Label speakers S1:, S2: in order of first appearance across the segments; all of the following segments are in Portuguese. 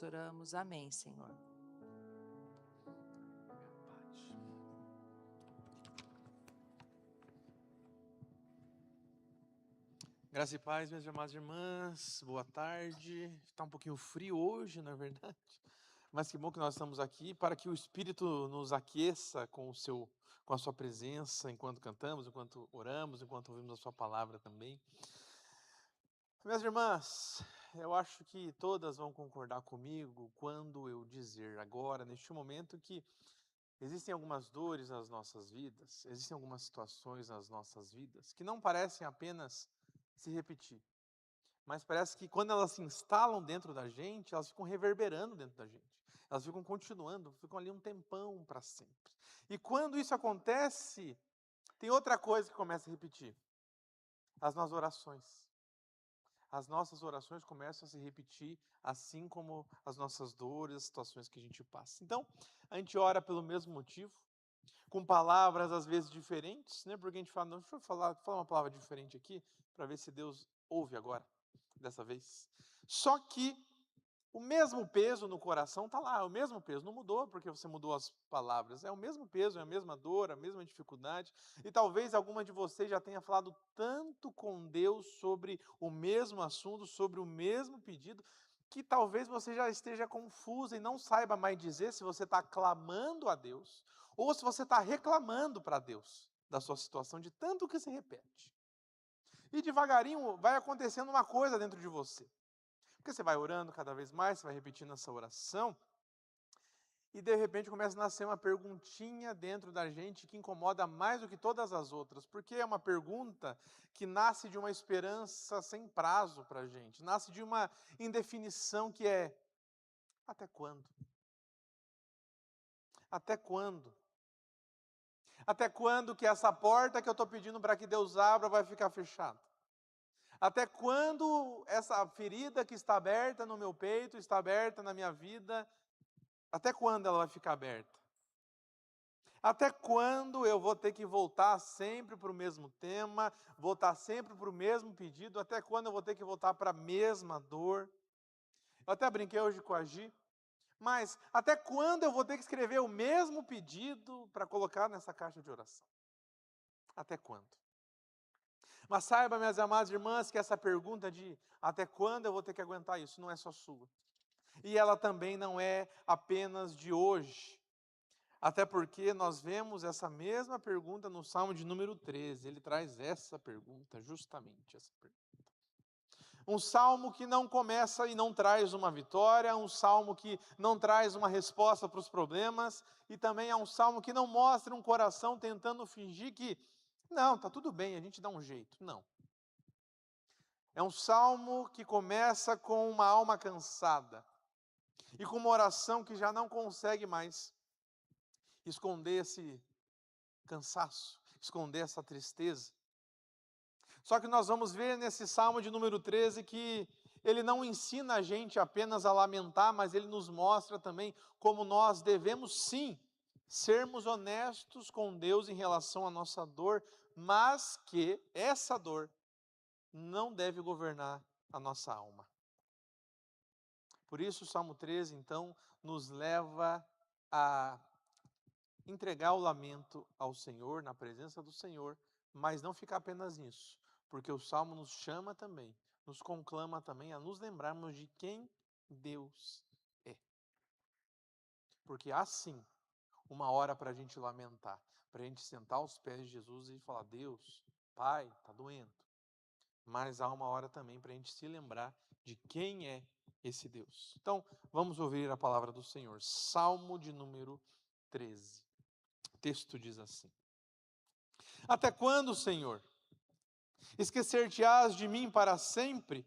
S1: Oramos, amém, Senhor.
S2: Graça e paz, minhas amadas irmãs, boa tarde. Está um pouquinho frio hoje, na verdade, mas que bom que nós estamos aqui para que o Espírito nos aqueça com a sua presença, enquanto cantamos, enquanto oramos, enquanto ouvimos a sua palavra também. Minhas irmãs, eu acho que todas vão concordar comigo quando eu dizer agora, neste momento, que existem algumas dores nas nossas vidas, existem algumas situações nas nossas vidas que não parecem apenas se repetir, mas parece que quando elas se instalam dentro da gente, elas ficam reverberando dentro da gente. Elas ficam continuando, ficam ali um tempão para sempre. E quando isso acontece, tem outra coisa que começa a repetir: as nossas orações. As nossas orações começam a se repetir, assim como as nossas dores, as situações que a gente passa. Então, a gente ora pelo mesmo motivo, com palavras às vezes diferentes, né? Porque a gente fala, não, deixa eu falar uma palavra diferente aqui, para ver se Deus ouve agora, dessa vez. Só que o mesmo peso no coração está lá, é o mesmo peso, não mudou porque você mudou as palavras, é o mesmo peso, é a mesma dor, a mesma dificuldade, e talvez alguma de vocês já tenha falado tanto com Deus sobre o mesmo assunto, sobre o mesmo pedido, que talvez você já esteja confusa e não saiba mais dizer se você está clamando a Deus, ou se você está reclamando para Deus da sua situação, de tanto que se repete. E devagarinho vai acontecendo uma coisa dentro de você. Porque você vai orando cada vez mais, você vai repetindo essa oração, e de repente começa a nascer uma perguntinha dentro da gente que incomoda mais do que todas as outras, porque é uma pergunta que nasce de uma esperança sem prazo para a gente, nasce de uma indefinição que é: até quando? Até quando? Até quando que essa porta que eu estou pedindo para que Deus abra vai ficar fechada? Até quando essa ferida que está aberta no meu peito, está aberta na minha vida, até quando ela vai ficar aberta? Até quando eu vou ter que voltar sempre para o mesmo tema, voltar sempre para o mesmo pedido? Até quando eu vou ter que voltar para a mesma dor? Eu até brinquei hoje com a Gi, mas até quando eu vou ter que escrever o mesmo pedido para colocar nessa caixa de oração? Até quando? Mas saiba, minhas amadas irmãs, que essa pergunta de até quando eu vou ter que aguentar isso não é só sua. E ela também não é apenas de hoje. Até porque nós vemos essa mesma pergunta no Salmo de número 13. Ele traz essa pergunta, justamente essa pergunta. Um salmo que não começa e não traz uma vitória, um salmo que não traz uma resposta para os problemas, e também é um salmo que não mostra um coração tentando fingir que, não, está tudo bem, a gente dá um jeito. Não. É um salmo que começa com uma alma cansada e com uma oração que já não consegue mais esconder esse cansaço, esconder essa tristeza. Só que nós vamos ver nesse Salmo de número 13 que ele não ensina a gente apenas a lamentar, mas ele nos mostra também como nós devemos sim sermos honestos com Deus em relação à nossa dor, mas que essa dor não deve governar a nossa alma. Por isso o Salmo 13 então nos leva a entregar o lamento ao Senhor, na presença do Senhor, mas não ficar apenas nisso, porque o Salmo nos chama também, nos conclama também a nos lembrarmos de quem Deus é. Porque há sim uma hora para a gente lamentar, para a gente sentar aos pés de Jesus e falar: Deus, Pai, está doendo. Mas há uma hora também para a gente se lembrar de quem é esse Deus. Então, vamos ouvir a palavra do Senhor. Salmo de número 13. O texto diz assim: Até quando, Senhor? Esquecer-te-ás de mim para sempre?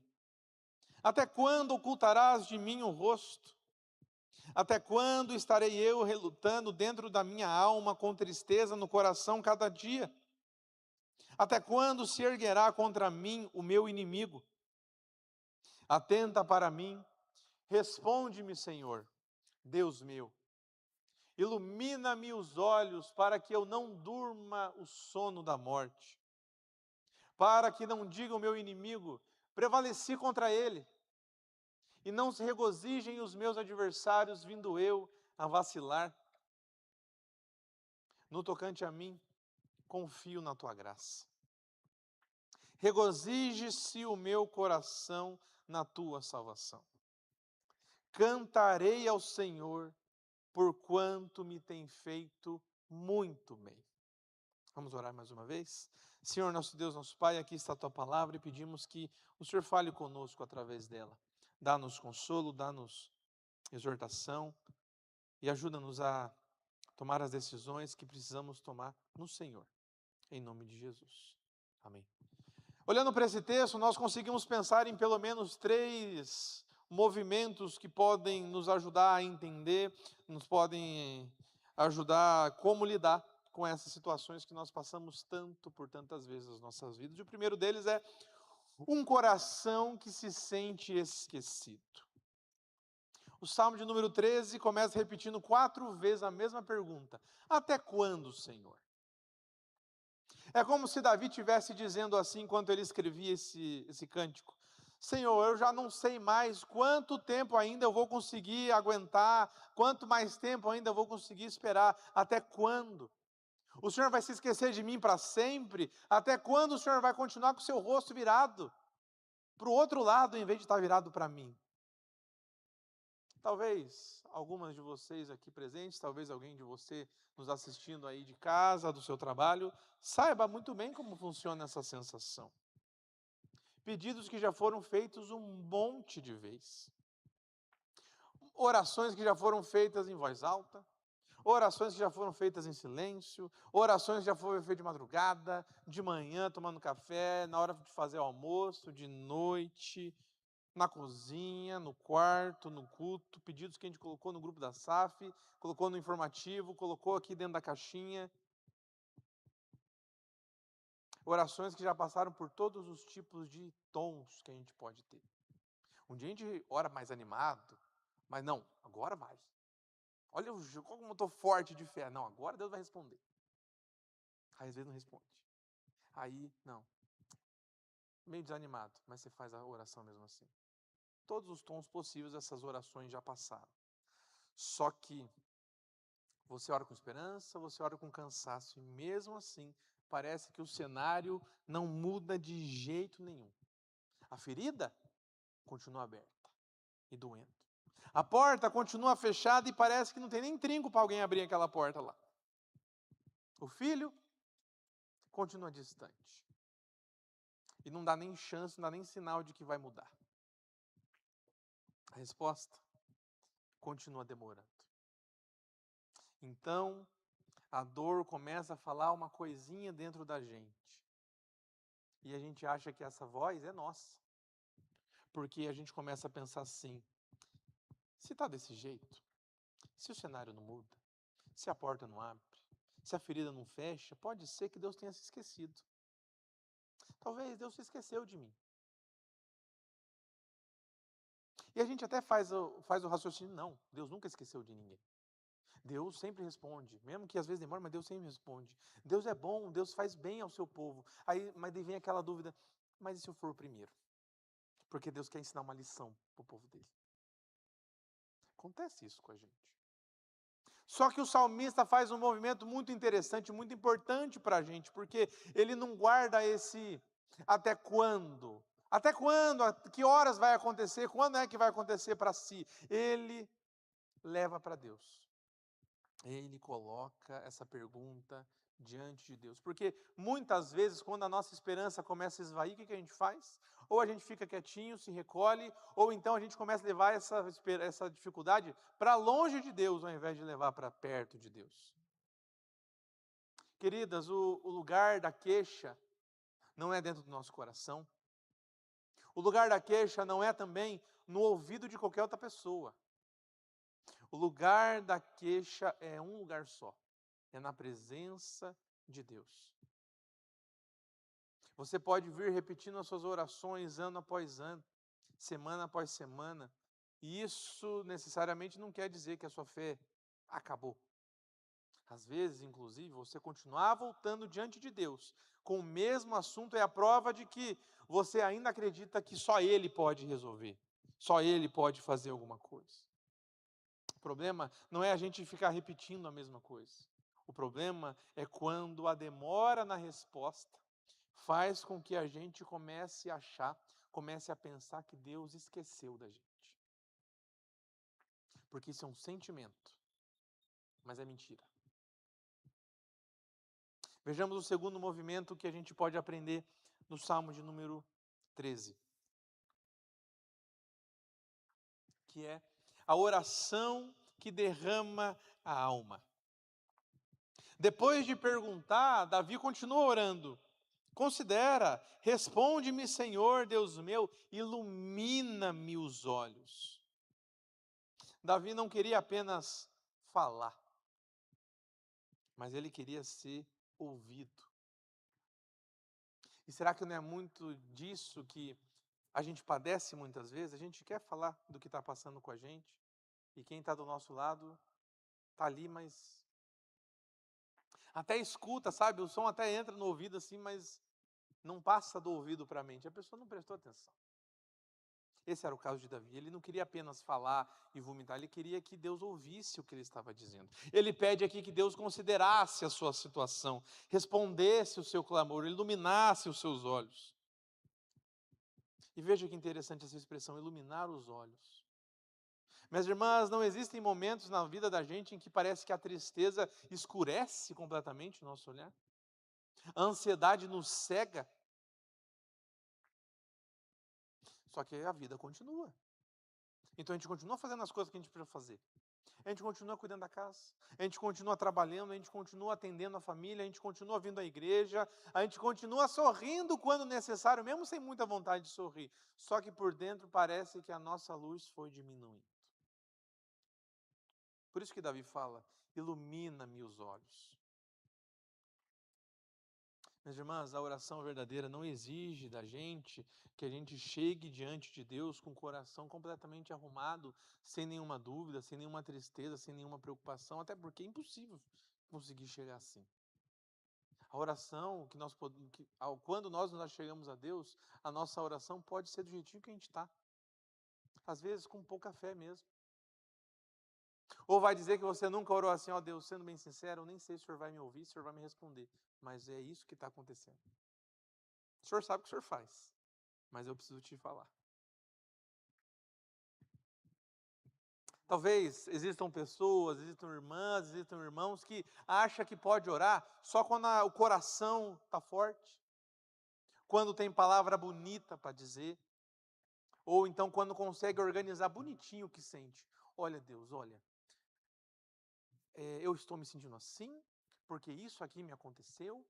S2: Até quando ocultarás de mim o rosto? Até quando estarei eu relutando dentro da minha alma, com tristeza no coração cada dia? Até quando se erguerá contra mim o meu inimigo? Atenta para mim, responde-me, Senhor, Deus meu. Ilumina-me os olhos para que eu não durma o sono da morte, para que não diga o meu inimigo: prevaleci contra ele. e não se regozijem os meus adversários, vindo eu a vacilar. No tocante a mim, confio na tua graça. Regozije-se o meu coração na tua salvação. Cantarei ao Senhor, porquanto me tem feito muito bem. Vamos orar mais uma vez? Senhor, nosso Deus, nosso Pai, aqui está a tua palavra e pedimos que o Senhor fale conosco através dela. Dá-nos consolo, dá-nos exortação e ajuda-nos a tomar as decisões que precisamos tomar no Senhor. Em nome de Jesus. Amém. Olhando para esse texto, nós conseguimos pensar em pelo menos 3 movimentos que podem nos ajudar a entender, nos podem ajudar a como lidar com essas situações que nós passamos tanto por tantas vezes nas nossas vidas. E o primeiro deles é um coração que se sente esquecido. O Salmo de número 13 começa repetindo 4 vezes a mesma pergunta: até quando, Senhor? É como se Davi estivesse dizendo assim enquanto ele escrevia esse cântico: Senhor, eu já não sei mais quanto tempo ainda eu vou conseguir aguentar, quanto mais tempo ainda eu vou conseguir esperar, até quando? O Senhor vai se esquecer de mim para sempre? Até quando o Senhor vai continuar com o seu rosto virado para o outro lado, em vez de estar virado para mim? Talvez algumas de vocês aqui presentes, talvez alguém de você nos assistindo aí de casa, do seu trabalho, saiba muito bem como funciona essa sensação. Pedidos que já foram feitos um monte de vezes. Orações que já foram feitas em voz alta. Orações que já foram feitas em silêncio. Orações que já foram feitas de madrugada, de manhã, tomando café, na hora de fazer o almoço, de noite, na cozinha, no quarto, no culto, pedidos que a gente colocou no grupo da SAF, colocou no informativo, colocou aqui dentro da caixinha. Orações que já passaram por todos os tipos de tons que a gente pode ter. Um dia a gente ora mais animado, mas não, agora vai. Olha como eu estou forte de fé. Não, agora Deus vai responder. Aí às vezes não responde. Aí, não. Meio desanimado, mas você faz a oração mesmo assim. Todos os tons possíveis essas orações já passaram. Só que você ora com esperança, você ora com cansaço, e mesmo assim, parece que o cenário não muda de jeito nenhum. A ferida continua aberta e doendo. A porta continua fechada e parece que não tem nem trinco para alguém abrir aquela porta lá. O filho continua distante. E não dá nem chance, não dá nem sinal de que vai mudar. A resposta continua demorando. Então, a dor começa a falar uma coisinha dentro da gente. E a gente acha que essa voz é nossa. Porque a gente começa a pensar assim: se está desse jeito, se o cenário não muda, se a porta não abre, se a ferida não fecha, pode ser que Deus tenha se esquecido. Talvez Deus se esqueceu de mim. E a gente até faz o raciocínio: não, Deus nunca esqueceu de ninguém. Deus sempre responde, mesmo que às vezes demore, mas Deus sempre responde. Deus é bom, Deus faz bem ao seu povo. Mas daí vem aquela dúvida: mas e se eu for o primeiro? Porque Deus quer ensinar uma lição para o povo dele. Acontece isso com a gente. Só que o salmista faz um movimento muito interessante, muito importante para a gente, porque ele não guarda esse até quando. Até quando? Que horas vai acontecer? Quando é que vai acontecer para si? Ele leva para Deus. Ele coloca essa pergunta diante de Deus. Porque muitas vezes, quando a nossa esperança começa a esvair, o que a gente faz? Ou a gente fica quietinho, se recolhe, ou então a gente começa a levar essa dificuldade para longe de Deus, ao invés de levar para perto de Deus. Queridas, o lugar da queixa não é dentro do nosso coração. O lugar da queixa não é também no ouvido de qualquer outra pessoa. O lugar da queixa é um lugar só. É na presença de Deus. Você pode vir repetindo as suas orações ano após ano, semana após semana, e isso necessariamente não quer dizer que a sua fé acabou. Às vezes, inclusive, você continuar voltando diante de Deus com o mesmo assunto é a prova de que você ainda acredita que só Ele pode resolver. Só Ele pode fazer alguma coisa. O problema não é a gente ficar repetindo a mesma coisa. O problema é quando a demora na resposta faz com que a gente comece a achar, comece a pensar que Deus esqueceu da gente. Porque isso é um sentimento, mas é mentira. Vejamos o segundo movimento que a gente pode aprender no Salmo de número 13, que é a oração que derrama a alma. Depois de perguntar, Davi continua orando. Considera, responde-me, Senhor, Deus meu, ilumina-me os olhos. Davi não queria apenas falar, mas ele queria ser ouvido. E será que não é muito disso que a gente padece muitas vezes? A gente quer falar do que está passando com a gente, e quem está do nosso lado está ali, mas até escuta, sabe? O som até entra no ouvido assim, mas não passa do ouvido para a mente. A pessoa não prestou atenção. Esse era o caso de Davi. Ele não queria apenas falar e vomitar, ele queria que Deus ouvisse o que ele estava dizendo. Ele pede aqui que Deus considerasse a sua situação, respondesse o seu clamor, iluminasse os seus olhos. E veja que interessante essa expressão, iluminar os olhos. Minhas irmãs, não existem momentos na vida da gente em que parece que a tristeza escurece completamente o nosso olhar? A ansiedade nos cega? Só que a vida continua. Então a gente continua fazendo as coisas que a gente precisa fazer. A gente continua cuidando da casa, a gente continua trabalhando, a gente continua atendendo a família, a gente continua vindo à igreja, a gente continua sorrindo quando necessário, mesmo sem muita vontade de sorrir. Só que por dentro parece que a nossa luz foi diminuindo. Por isso que Davi fala, ilumina-me os olhos. Minhas irmãs, a oração verdadeira não exige da gente que a gente chegue diante de Deus com o coração completamente arrumado, sem nenhuma dúvida, sem nenhuma tristeza, sem nenhuma preocupação, até porque é impossível conseguir chegar assim. A oração que nós podemos, quando nós chegamos a Deus, a nossa oração pode ser do jeitinho que a gente está. Às vezes com pouca fé mesmo. Ou vai dizer que você nunca orou assim, ó Deus, sendo bem sincero, eu nem sei se o Senhor vai me ouvir, se o Senhor vai me responder. Mas é isso que está acontecendo. O Senhor sabe o que o Senhor faz, mas eu preciso te falar. Talvez existam pessoas, existam irmãs, existam irmãos que acham que pode orar só quando o coração está forte, quando tem palavra bonita para dizer, ou então quando consegue organizar bonitinho o que sente. Olha Deus, olha, eu estou me sentindo assim, porque isso aqui me aconteceu,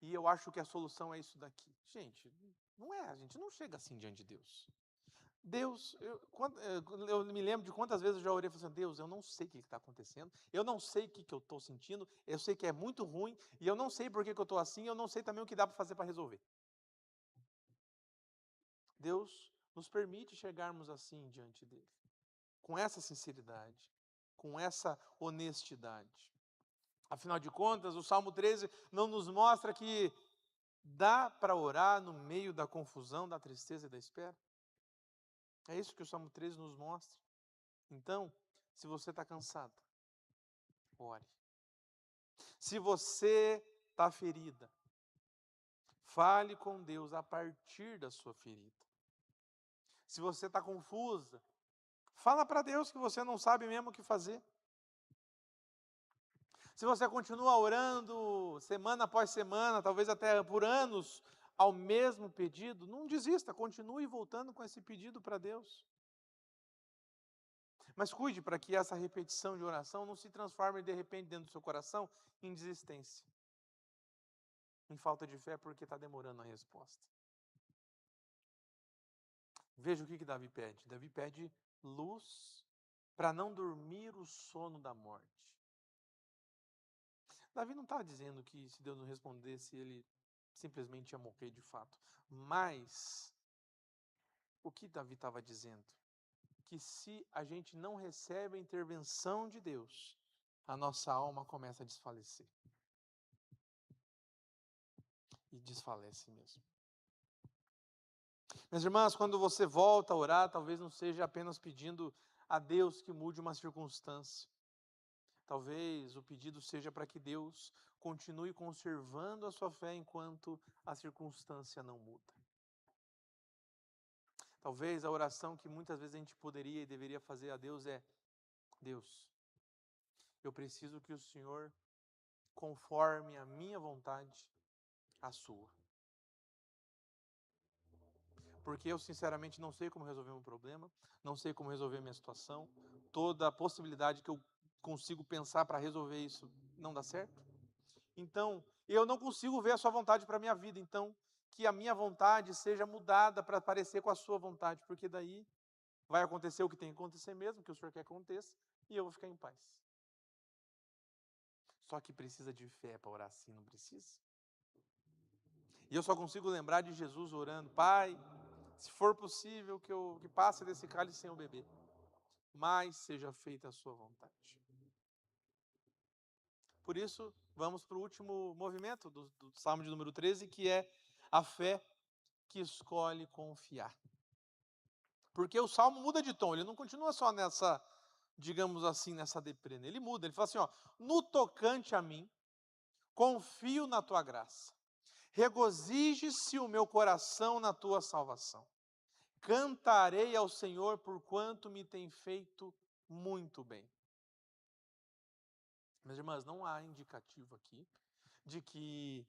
S2: e eu acho que a solução é isso daqui. Gente, não é, a gente não chega assim diante de Deus. Deus, eu me lembro de quantas vezes eu já orei e falei assim, Deus, eu não sei o que está acontecendo, eu não sei o que eu estou sentindo, eu sei que é muito ruim, e eu não sei por que eu estou assim, eu não sei também o que dá para fazer para resolver. Deus nos permite chegarmos assim diante dEle, com essa sinceridade, com essa honestidade. Afinal de contas, o Salmo 13 não nos mostra que dá para orar no meio da confusão, da tristeza e da espera? É isso que o Salmo 13 nos mostra. Então, se você está cansado, ore. Se você está ferida, fale com Deus a partir da sua ferida. Se você está confusa, fala para Deus que você não sabe mesmo o que fazer. Se você continua orando semana após semana, talvez até por anos, ao mesmo pedido, não desista, continue voltando com esse pedido para Deus. Mas cuide para que essa repetição de oração não se transforme de repente dentro do seu coração em desistência, em falta de fé porque está demorando a resposta. Veja o que Davi pede. Davi pede luz para não dormir o sono da morte. Davi não está dizendo que se Deus não respondesse, ele simplesmente ia morrer de fato. Mas o que Davi estava dizendo? Que se a gente não recebe a intervenção de Deus, a nossa alma começa a desfalecer. E desfalece mesmo. Minhas irmãs, quando você volta a orar, talvez não seja apenas pedindo a Deus que mude uma circunstância. Talvez o pedido seja para que Deus continue conservando a sua fé enquanto a circunstância não muda. Talvez a oração que muitas vezes a gente poderia e deveria fazer a Deus é: Deus, eu preciso que o Senhor conforme a minha vontade, a sua. Porque eu sinceramente não sei como resolver um problema, não sei como resolver minha situação, toda a possibilidade que eu consigo pensar para resolver isso não dá certo. Então, eu não consigo ver a sua vontade para a minha vida, então que a minha vontade seja mudada para parecer com a sua vontade, porque daí vai acontecer o que tem que acontecer mesmo, que o Senhor quer que aconteça, e eu vou ficar em paz. Só que precisa de fé para orar assim, não precisa? E eu só consigo lembrar de Jesus orando: Pai, se for possível que passe desse cálice sem eu beber, mas seja feita a sua vontade. Por isso, vamos para o último movimento do Salmo de número 13, que é a fé que escolhe confiar. Porque o Salmo muda de tom, ele não continua só nessa, digamos assim, nessa deprê, ele muda, ele fala assim, ó: no tocante a mim, confio na tua graça, regozije-se o meu coração na tua salvação. Cantarei ao Senhor porquanto me tem feito muito bem. Minhas irmãs, não há indicativo aqui de que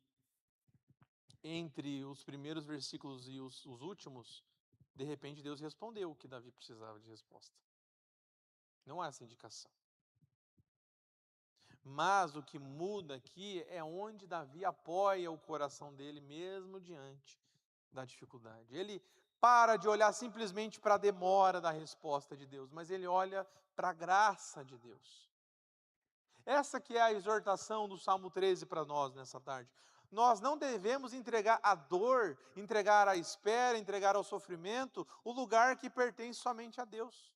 S2: entre os primeiros versículos e os últimos, de repente Deus respondeu o que Davi precisava de resposta. Não há essa indicação. Mas o que muda aqui é onde Davi apoia o coração dele mesmo diante da dificuldade. Ele para de olhar simplesmente para a demora da resposta de Deus, mas ele olha para a graça de Deus. Essa que é a exortação do Salmo 13 para nós nessa tarde. Nós não devemos entregar à dor, entregar à espera, entregar ao sofrimento, o lugar que pertence somente a Deus.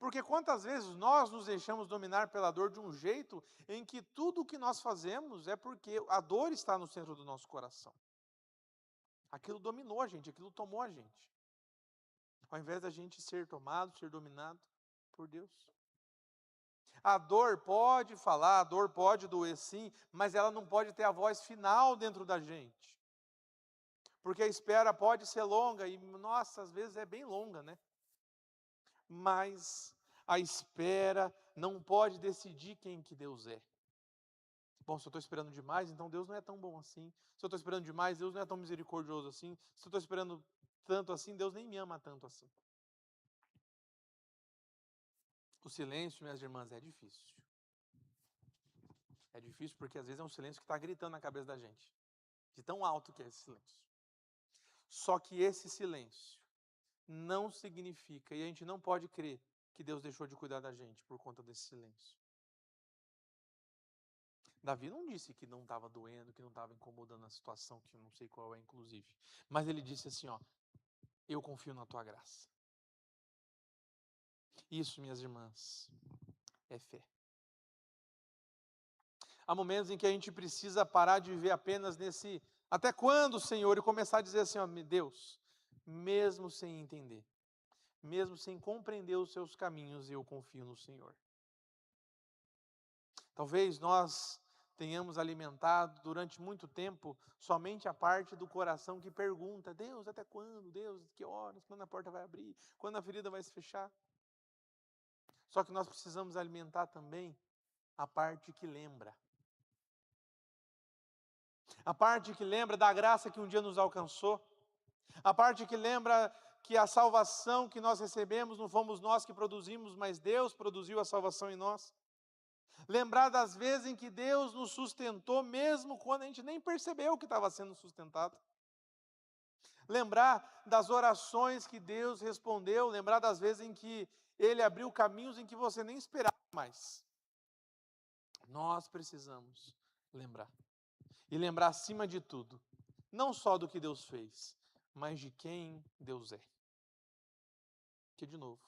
S2: Porque quantas vezes nós nos deixamos dominar pela dor de um jeito em que tudo o que nós fazemos é porque a dor está no centro do nosso coração. Aquilo dominou a gente, aquilo tomou a gente. Ao invés da gente ser tomado, ser dominado por Deus. A dor pode falar, a dor pode doer sim, mas ela não pode ter a voz final dentro da gente. Porque a espera pode ser longa e, nossa, às vezes é bem longa, né? Mas a espera não pode decidir quem que Deus é. Bom, se eu estou esperando demais, então Deus não é tão bom assim. Se eu estou esperando demais, Deus não é tão misericordioso assim. Se eu estou esperando tanto assim, Deus nem me ama tanto assim. O silêncio, minhas irmãs, é difícil. É difícil porque às vezes é um silêncio que está gritando na cabeça da gente. De tão alto que é esse silêncio. Só que esse silêncio não significa, e a gente não pode crer, que Deus deixou de cuidar da gente por conta desse silêncio. Davi não disse que não estava doendo, que não estava incomodando a situação, que eu não sei qual é, inclusive. Mas ele disse assim, ó: eu confio na tua graça. Isso, minhas irmãs, é fé. Há momentos em que a gente precisa parar de viver apenas nesse até quando, Senhor, e começar a dizer assim, ó: Deus, mesmo sem entender, mesmo sem compreender os seus caminhos, eu confio no Senhor. Talvez nós tenhamos alimentado durante muito tempo somente a parte do coração que pergunta: Deus, até quando? Deus, que horas? Quando a porta vai abrir? Quando a ferida vai se fechar? Só que nós precisamos alimentar também a parte que lembra. A parte que lembra da graça que um dia nos alcançou. A parte que lembra que a salvação que nós recebemos não fomos nós que produzimos, mas Deus produziu a salvação em nós. Lembrar das vezes em que Deus nos sustentou, mesmo quando a gente nem percebeu que estava sendo sustentado. Lembrar das orações que Deus respondeu, lembrar das vezes em que Ele abriu caminhos em que você nem esperava mais. Nós precisamos lembrar. E lembrar acima de tudo, não só do que Deus fez, mas de quem Deus é. Que de novo,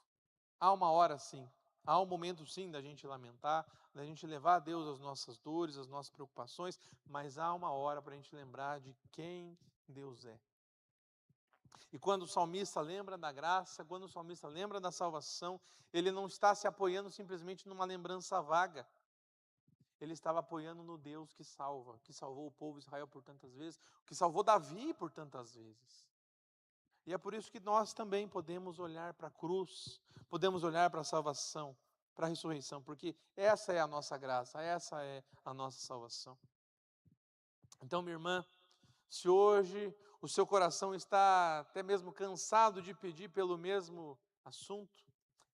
S2: há uma hora sim, há um momento sim da gente lamentar, da gente levar a Deus as nossas dores, as nossas preocupações, mas há uma hora para a gente lembrar de quem Deus é. E quando o salmista lembra da graça, quando o salmista lembra da salvação, ele não está se apoiando simplesmente numa lembrança vaga. Ele estava apoiando no Deus que salva, que salvou o povo de Israel por tantas vezes, que salvou Davi por tantas vezes. E é por isso que nós também podemos olhar para a cruz, podemos olhar para a salvação, para a ressurreição, porque essa é a nossa graça, essa é a nossa salvação. Então, minha irmã, se hoje o seu coração está até mesmo cansado de pedir pelo mesmo assunto,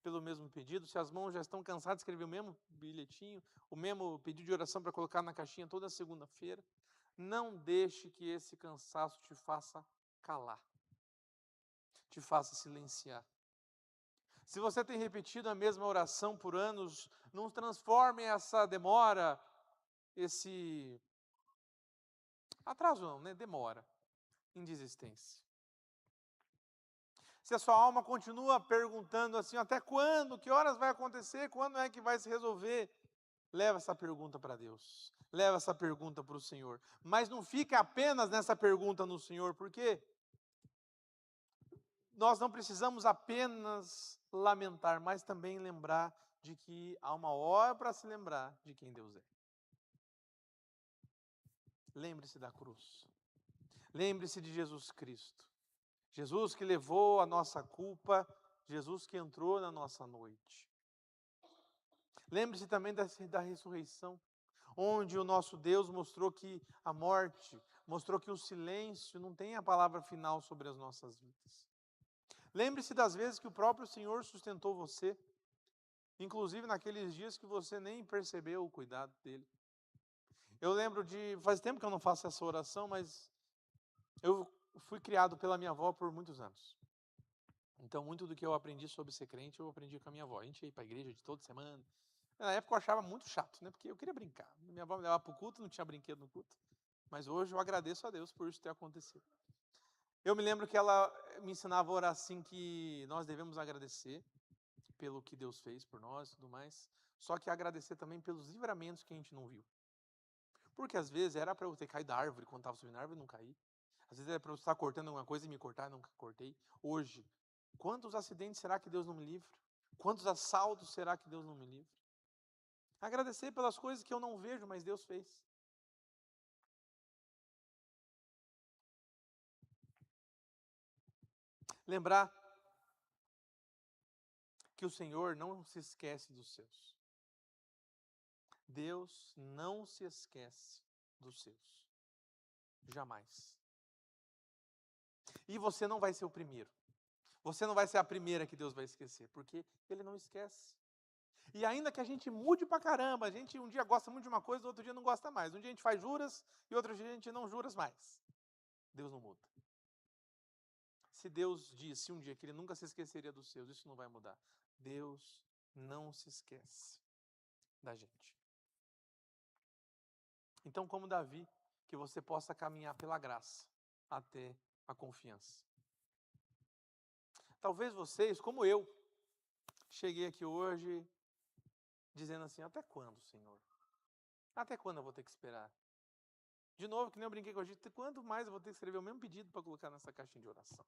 S2: pelo mesmo pedido, se as mãos já estão cansadas de escrever o mesmo bilhetinho, o mesmo pedido de oração para colocar na caixinha toda segunda-feira, não deixe que esse cansaço te faça calar, te faça silenciar. Se você tem repetido a mesma oração por anos, não transforme essa demora, esse atraso não, né? Demora, em desistência. Se a sua alma continua perguntando assim, até quando, que horas vai acontecer, quando é que vai se resolver? Leva essa pergunta para Deus, leva essa pergunta para o Senhor. Mas não fique apenas nessa pergunta no Senhor, porque nós não precisamos apenas lamentar, mas também lembrar de que há uma hora para se lembrar de quem Deus é. Lembre-se da cruz, lembre-se de Jesus Cristo. Jesus que levou a nossa culpa, Jesus que entrou na nossa noite. Lembre-se também da ressurreição, onde o nosso Deus mostrou que a morte, mostrou que o silêncio não tem a palavra final sobre as nossas vidas. Lembre-se das vezes que o próprio Senhor sustentou você, inclusive naqueles dias que você nem percebeu o cuidado dele. Eu lembro faz tempo que eu não faço essa oração, mas eu fui criado pela minha avó por muitos anos. Então, muito do que eu aprendi sobre ser crente, eu aprendi com a minha avó. A gente ia para a igreja de toda semana. Na época eu achava muito chato, né? Porque eu queria brincar. Minha avó me levava para o culto, não tinha brinquedo no culto. Mas hoje eu agradeço a Deus por isso ter acontecido. Eu me lembro que ela me ensinava a orar assim, que nós devemos agradecer pelo que Deus fez por nós e tudo mais. Só que agradecer também pelos livramentos que a gente não viu. Porque às vezes era para eu ter caído da árvore quando estava subindo a árvore e não caí. Às vezes era para eu estar cortando alguma coisa e me cortar e nunca cortei. Hoje, quantos acidentes será que Deus não me livra? Quantos assaltos será que Deus não me livra? Agradecer pelas coisas que eu não vejo, mas Deus fez. Lembrar que o Senhor não se esquece dos seus. Deus não se esquece dos seus. Jamais. E você não vai ser o primeiro. Você não vai ser a primeira que Deus vai esquecer, porque Ele não esquece. E ainda que a gente mude pra caramba, a gente um dia gosta muito de uma coisa, outro dia não gosta mais. Um dia a gente faz juras e outro dia a gente não juras mais. Deus não muda. Se Deus disse um dia que Ele nunca se esqueceria dos seus, isso não vai mudar. Deus não se esquece da gente. Então, como Davi, que você possa caminhar pela graça até a confiança. Talvez vocês, como eu, cheguei aqui hoje dizendo assim, até quando, Senhor? Até quando eu vou ter que esperar? De novo, que nem eu brinquei com a gente, quanto mais eu vou ter que escrever o mesmo pedido para colocar nessa caixinha de oração?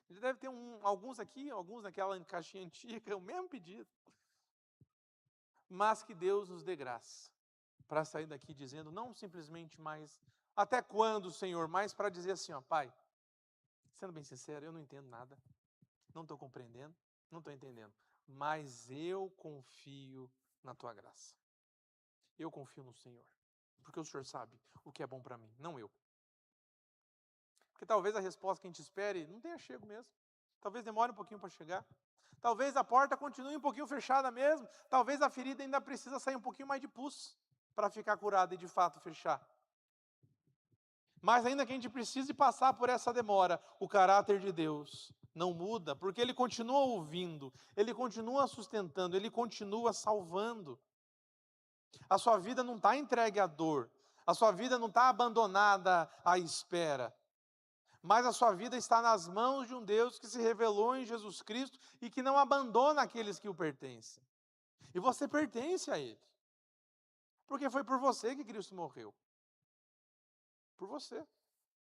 S2: Já deve ter alguns aqui, alguns naquela caixinha antiga, o mesmo pedido. Mas que Deus nos dê graça para sair daqui dizendo, não simplesmente mais, até quando, Senhor? Mas para dizer assim, ó, Pai, sendo bem sincero, eu não entendo nada, não estou compreendendo, não estou entendendo, mas eu confio na Tua graça. Eu confio no Senhor, porque o Senhor sabe o que é bom para mim, não eu. Porque talvez a resposta que a gente espere não tenha chego mesmo. Talvez demore um pouquinho para chegar. Talvez a porta continue um pouquinho fechada mesmo. Talvez a ferida ainda precisa sair um pouquinho mais de pus para ficar curada e de fato fechar. Mas ainda que a gente precise passar por essa demora, o caráter de Deus não muda, porque Ele continua ouvindo, Ele continua sustentando, Ele continua salvando. A sua vida não está entregue à dor, a sua vida não está abandonada à espera. Mas a sua vida está nas mãos de um Deus que se revelou em Jesus Cristo e que não abandona aqueles que o pertencem. E você pertence a Ele. Porque foi por você que Cristo morreu. Por você.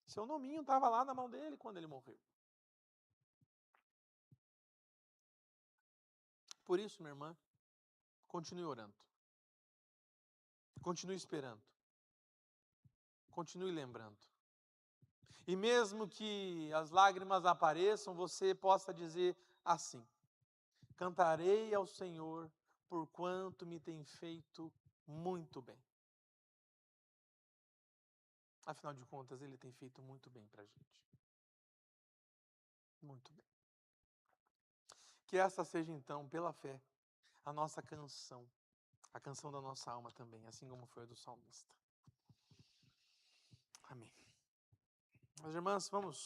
S2: Seu nominho estava lá na mão dele quando ele morreu. Por isso, minha irmã, continue orando. Continue esperando. Continue lembrando. E mesmo que as lágrimas apareçam, você possa dizer assim: cantarei ao Senhor porquanto me tem feito muito bem. Afinal de contas, Ele tem feito muito bem para a gente. Muito bem. Que essa seja então, pela fé, a nossa canção, a canção da nossa alma também, assim como foi a do salmista. Amém. Mas, irmãs, vamos